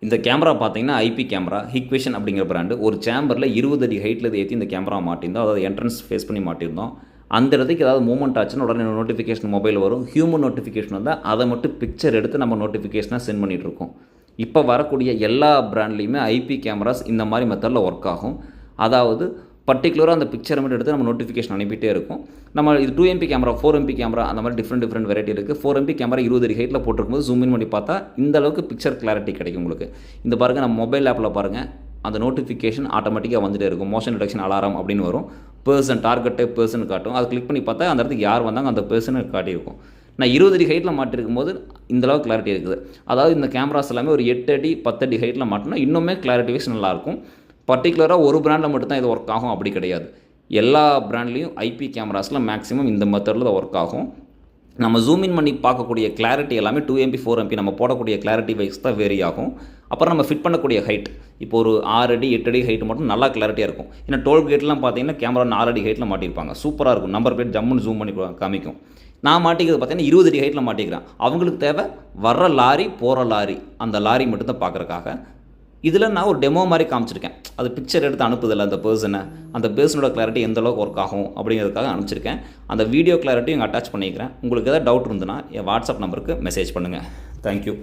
இந்த கேமரா பார்த்தீங்கன்னா IP camera Hikvision அப்படிங்கிற பிராண்டு. ஒரு சேம்பரில் 20 அடி ஹைட்டில் ஏற்றி இந்த கேமரா மாட்டியிருந்தோம். அதாவது என்ட்ரன்ஸ் ஃபேஸ் பண்ணி மாட்டியிருந்தோம். அந்த இடத்துக்கு ஏதாவது மூவ்மெண்ட் ஆச்சுன்னா உடனே நோட்டிஃபிகேஷன் மொபைல் வரும். ஹியூமன் நோட்டிஃபிகேஷன் வந்தால் அதை மட்டும் பிக்சர் எடுத்து நம்ம நோட்டிஃபிகேஷனாக சென்ட் பண்ணிகிட்ருக்கோம். இப்போ வரக்கூடிய எல்லா பிராண்ட்லேயுமே ஐபி கேமராஸ் இந்த மாதிரி மெத்தடில் ஒர்க் ஆகும். அதாவது பர்டிகுலராக அந்த பிக்சரை மட்டும் எடுத்து நம்ம நோட்டிஃபிகேஷன் அனுப்பிட்டே இருக்கும். நம்ம இது 2MP கேமரா, 4MP கேமரா அந்த மாதிரி டிஃப்ரெண்ட் வெரைட்டி இருக்குது. 4MP கேமரா 20 அடி ஹைட்டில் போட்டிருக்கும்போது ஜூம் இன் பண்ணி பார்த்தா இந்த அளவுக்கு பிக்சர் கிளாரிட்டி கிடைக்கும் உங்களுக்கு. இந்த பாருங்கள், நம்ம மொபைல் ஆப்பில் பாருங்கள், அந்த நோட்டிஃபிகேஷன் ஆட்டோமேட்டிக்காக வந்துகிட்டே இருக்கும். மோஷன் டிடெக்ஷன் அலாரம் அப்படின்னு வரும். பர்சன் டார்கெட்டு பர்சன் காட்டும். அது கிளிக் பண்ணி பார்த்தா அந்த இடத்துக்கு யார் வந்தாங்க அந்த பர்சனை காட்டியிருக்கும். நான் 20 அடி ஹைட்டில் மாட்டிருக்கும் போது இந்தளவுக்கு கிளாரிட்டி இருக்குது. அதாவது இந்த கேமராஸ் எல்லாமே ஒரு 8 அடி 10 அடி ஹைட்டில் மாட்டினா இன்னுமே கிளாரிட்டி வைஸ் நல்லாயிருக்கும். பர்டிகுலராக ஒரு பிராண்டில் மட்டும்தான் இது ஒர்க் ஆகும் அப்படி கிடையாது. எல்லா பிராண்ட்லேயும் ஐபி கேமராஸில் மேக்ஸிமம் இந்த மெத்தடில் தான் ஒர்க் ஆகும். நம்ம ஜூம் இன் பண்ணி பார்க்கக்கூடிய கிளாரிட்டி எல்லாமே 2MP 4MP நம்ம போடக்கூடிய கிளாரிட்டி வைஸ் தான் வேரி ஆகும். அப்புறம் நம்ம ஃபிட் பண்ணக்கூடிய ஹைட் இப்போ ஒரு 6 அடி 8 அடி ஹைட் மட்டும் நல்லா கிளாரிட்டியாக இருக்கும். ஏன்னா டோல் கேட்லாம் பார்த்தீங்கன்னா கேமரா 4 அடி ஹைட்டில் மாட்டியிருப்பாங்க. சூப்பராக இருக்கும். நம்பர் பிளேட் ஜம்முன்னு ஜூம் பண்ணி காமிக்கும். நான் மாட்டிக்கிறது பார்த்தீங்கன்னா 20 அடி ஹைட்டில் மாட்டிக்கிறேன். அவங்களுக்கு தேவை வர்ற லாரி போகிற லாரி, அந்த லாரி மட்டும்தான் பார்க்குறக்காக. இதில் நான் ஒரு டெமோ மாதிரி காமிச்சிருக்கேன். அது பிக்சர் எடுத்து அனுப்புதில்லை அந்த பர்சனை, அந்த பர்சனோட கிளாரிட்டி எந்த அளவுக்கு ஒர்க் ஆகும் அப்படிங்கிறதுக்காக அனுப்பிச்சிருக்கேன். அந்த வீடியோ கிளாரிட்டியும் அட்டாச் பண்ணிக்கிறேன். உங்களுக்கு எதாவது டவுட் இருந்ததுன்னா என் வாட்ஸ்அப் நம்பருக்கு மெசேஜ் பண்ணுங்கள். தேங்க்யூ.